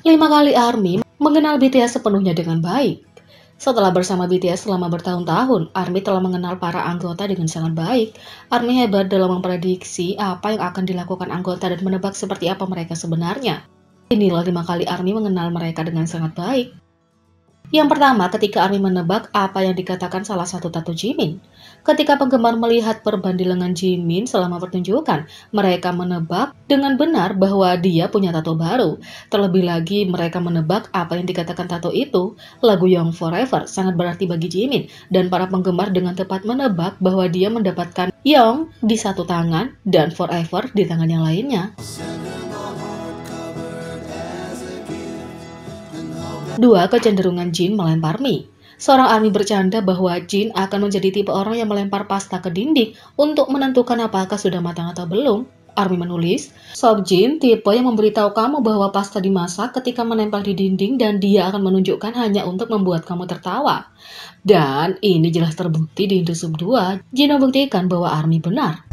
5 kali ARMY mengenal BTS sepenuhnya dengan baik. Setelah bersama BTS selama bertahun-tahun, ARMY telah mengenal para anggota dengan sangat baik. ARMY hebat dalam memprediksi apa yang akan dilakukan anggota dan menebak seperti apa mereka sebenarnya. Inilah 5 kali ARMY mengenal mereka dengan sangat baik. Yang pertama, ketika ARMY menebak apa yang dikatakan salah satu tato Jimin. Ketika penggemar melihat perban di lengan Jimin selama pertunjukan, mereka menebak dengan benar bahwa dia punya tato baru. Terlebih lagi, mereka menebak apa yang dikatakan tato itu. Lagu Young Forever sangat berarti bagi Jimin, dan para penggemar dengan tepat menebak bahwa dia mendapatkan Young di satu tangan dan Forever di tangan yang lainnya. 2. Kecenderungan Jin melempar mie. Seorang ARMY bercanda bahwa Jin akan menjadi tipe orang yang melempar pasta ke dinding untuk menentukan apakah sudah matang atau belum. ARMY menulis, Sok Jin tipe yang memberitahu kamu bahwa pasta dimasak ketika menempel di dinding dan dia akan menunjukkan hanya untuk membuat kamu tertawa. Dan ini jelas terbukti di Indosub 2, Jin membuktikan bahwa ARMY benar.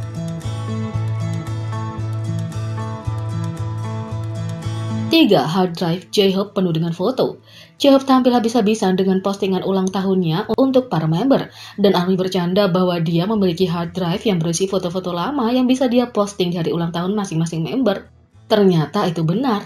3. Hard drive J-Hope penuh dengan foto. J-Hope tampil habis-habisan dengan postingan ulang tahunnya untuk para member, dan ARMY bercanda bahwa dia memiliki hard drive yang berisi foto-foto lama yang bisa dia posting di hari ulang tahun masing-masing member. Ternyata itu benar.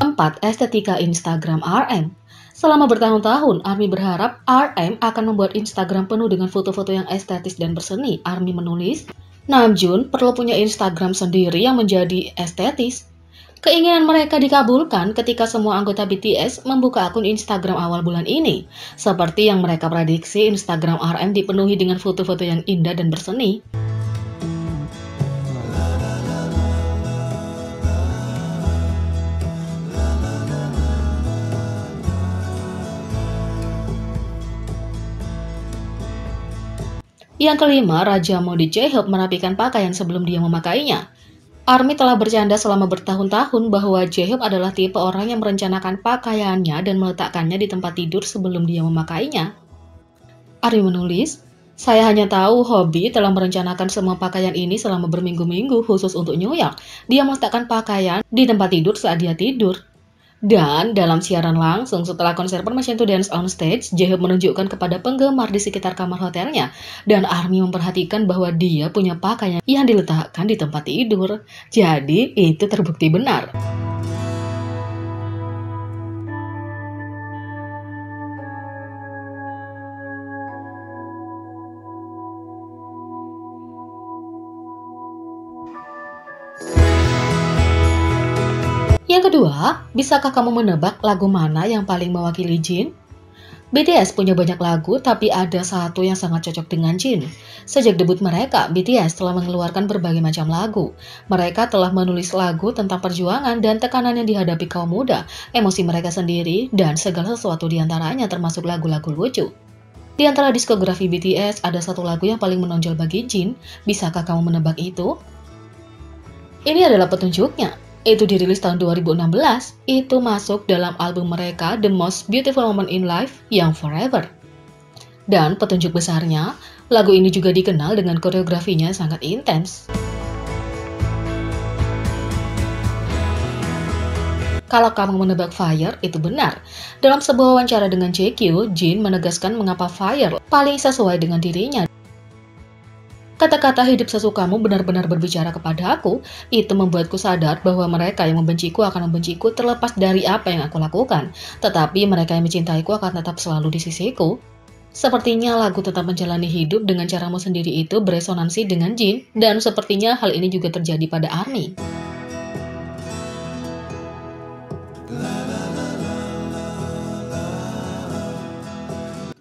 4. Estetika Instagram RM. Selama bertahun-tahun, ARMY berharap RM akan membuat Instagram penuh dengan foto-foto yang estetis dan berseni. ARMY menulis, Namjoon perlu punya Instagram sendiri yang menjadi estetis. Keinginan mereka dikabulkan ketika semua anggota BTS membuka akun Instagram awal bulan ini. Seperti yang mereka prediksi, Instagram RM dipenuhi dengan foto-foto yang indah dan berseni. Yang kelima, Raja mode J-Hope merapikan pakaian sebelum dia memakainya. ARMY telah bercanda selama bertahun-tahun bahwa J-Hope adalah tipe orang yang merencanakan pakaiannya dan meletakkannya di tempat tidur sebelum dia memakainya. ARMY menulis, saya hanya tahu Hobi telah merencanakan semua pakaian ini selama berminggu-minggu khusus untuk New York. Dia meletakkan pakaian di tempat tidur saat dia tidur. Dan dalam siaran langsung setelah konser Permission to Dance on Stage, J-Hope menunjukkan kepada penggemar di sekitar kamar hotelnya, dan ARMY memperhatikan bahwa dia punya pakaian yang diletakkan di tempat tidur. Jadi itu terbukti benar. Yang kedua, bisakah kamu menebak lagu mana yang paling mewakili Jin? BTS punya banyak lagu, tapi ada satu yang sangat cocok dengan Jin. Sejak debut mereka, BTS telah mengeluarkan berbagai macam lagu. Mereka telah menulis lagu tentang perjuangan dan tekanan yang dihadapi kaum muda, emosi mereka sendiri, dan segala sesuatu diantaranya termasuk lagu-lagu lucu. Di antara diskografi BTS, ada satu lagu yang paling menonjol bagi Jin. Bisakah kamu menebak itu? Ini adalah petunjuknya. Itu dirilis tahun 2016, itu masuk dalam album mereka The Most Beautiful Moment in Life, Young Forever. Dan petunjuk besarnya, lagu ini juga dikenal dengan koreografinya sangat intens. Kalau kamu menebak Fire, itu benar. Dalam sebuah wawancara dengan JQ, Jin menegaskan mengapa Fire paling sesuai dengan dirinya. Kata-kata hidup sesukamu benar-benar berbicara kepada aku, itu membuatku sadar bahwa mereka yang membenciku akan membenciku terlepas dari apa yang aku lakukan. Tetapi mereka yang mencintaiku akan tetap selalu di sisiku. Sepertinya lagu Tetap Menjalani Hidup dengan Caramu Sendiri itu beresonansi dengan Jin, dan sepertinya hal ini juga terjadi pada ARMY.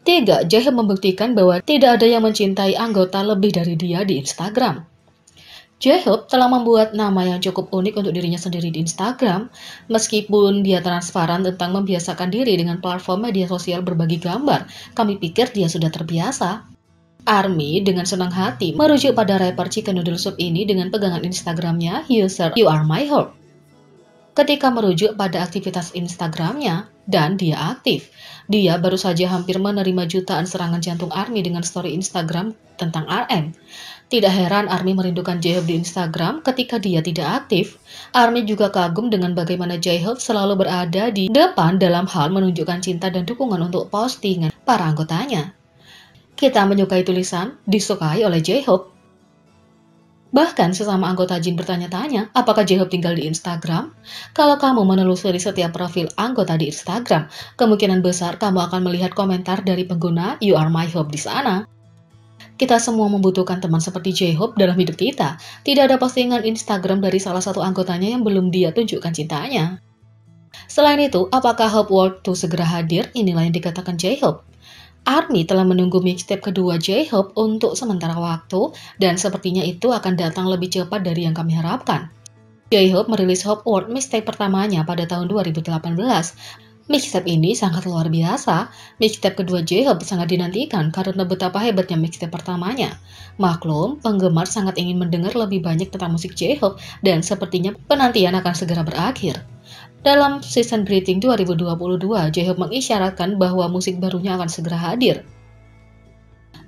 3. J-Hope membuktikan bahwa tidak ada yang mencintai anggota lebih dari dia di Instagram. J-Hope telah membuat nama yang cukup unik untuk dirinya sendiri di Instagram, meskipun dia transparan tentang membiasakan diri dengan platform media sosial berbagi gambar. Kami pikir dia sudah terbiasa. ARMY dengan senang hati merujuk pada rapper Chicken Noodle Soup ini dengan pegangan Instagramnya user You Are My Heart. ketika merujuk pada aktivitas Instagramnya, dan dia aktif. Dia baru saja hampir menerima jutaan serangan jantung ARMY dengan story Instagram tentang RM. Tidak heran ARMY merindukan J-Hope di Instagram ketika dia tidak aktif. ARMY juga kagum dengan bagaimana J-Hope selalu berada di depan dalam hal menunjukkan cinta dan dukungan untuk postingan para anggotanya. Kita menyukai tulisan disukai oleh J-Hope. Bahkan sesama anggota Jin bertanya-tanya, apakah J-Hope tinggal di Instagram? Kalau kamu menelusuri setiap profil anggota di Instagram, kemungkinan besar kamu akan melihat komentar dari pengguna You Are My Hope di sana. Kita semua membutuhkan teman seperti J-Hope dalam hidup kita. Tidak ada postingan Instagram dari salah satu anggotanya yang belum dia tunjukkan cintanya. Selain itu, apakah Hope World to segera hadir? Inilah yang dikatakan J-Hope. ARMY telah menunggu mixtape kedua J-Hope untuk sementara waktu, dan sepertinya itu akan datang lebih cepat dari yang kami harapkan. J-Hope merilis Hope World mixtape pertamanya pada tahun 2018. Mixtape ini sangat luar biasa. Mixtape kedua J-Hope sangat dinantikan karena betapa hebatnya mixtape pertamanya. Maklum, penggemar sangat ingin mendengar lebih banyak tentang musik J-Hope, dan sepertinya penantian akan segera berakhir. Dalam season greeting 2022, J-Hope mengisyaratkan bahwa musik barunya akan segera hadir.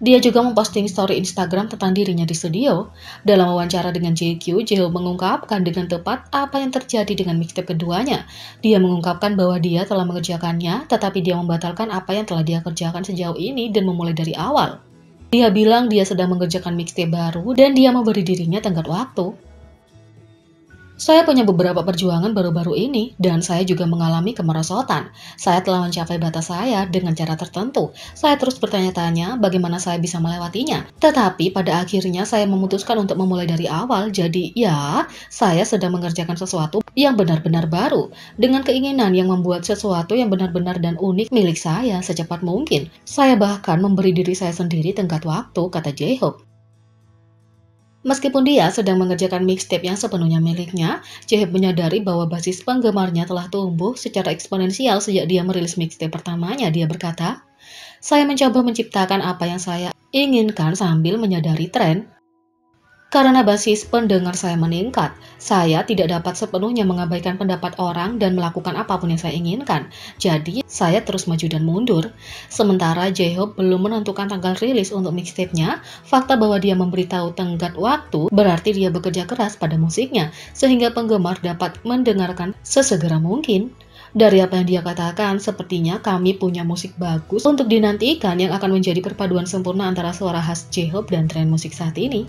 Dia juga memposting story Instagram tentang dirinya di studio. Dalam wawancara dengan JQ, J-Hope mengungkapkan dengan tepat apa yang terjadi dengan mixtape keduanya. Dia mengungkapkan bahwa dia telah mengerjakannya, tetapi dia membatalkan apa yang telah dia kerjakan sejauh ini dan memulai dari awal. Dia bilang dia sedang mengerjakan mixtape baru dan dia memberi dirinya tenggat waktu. Saya punya beberapa perjuangan baru-baru ini, dan saya juga mengalami kemerosotan. Saya telah mencapai batas saya dengan cara tertentu. Saya terus bertanya-tanya bagaimana saya bisa melewatinya. Tetapi pada akhirnya saya memutuskan untuk memulai dari awal, jadi ya, saya sedang mengerjakan sesuatu yang benar-benar baru, dengan keinginan yang membuat sesuatu yang benar-benar dan unik milik saya secepat mungkin. Saya bahkan memberi diri saya sendiri tenggat waktu, kata J-Hope. Meskipun dia sedang mengerjakan mixtape yang sepenuhnya miliknya, J-Hope menyadari bahwa basis penggemarnya telah tumbuh secara eksponensial sejak dia merilis mixtape pertamanya. Dia berkata, "Saya mencoba menciptakan apa yang saya inginkan sambil menyadari tren. Karena basis pendengar saya meningkat, saya tidak dapat sepenuhnya mengabaikan pendapat orang dan melakukan apapun yang saya inginkan. Jadi, saya terus maju dan mundur." Sementara J-Hope belum menentukan tanggal rilis untuk mixtape-nya, fakta bahwa dia memberitahu tenggat waktu berarti dia bekerja keras pada musiknya, sehingga penggemar dapat mendengarkan sesegera mungkin. Dari apa yang dia katakan, sepertinya kami punya musik bagus untuk dinantikan yang akan menjadi perpaduan sempurna antara suara khas J-Hope dan tren musik saat ini.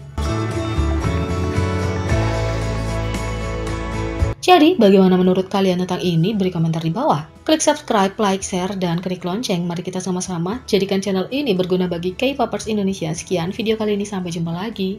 Jadi, bagaimana menurut kalian tentang ini? Beri komentar di bawah. Klik subscribe, like, share, dan klik lonceng. Mari kita sama-sama jadikan channel ini berguna bagi K-popers Indonesia. Sekian video kali ini, sampai jumpa lagi.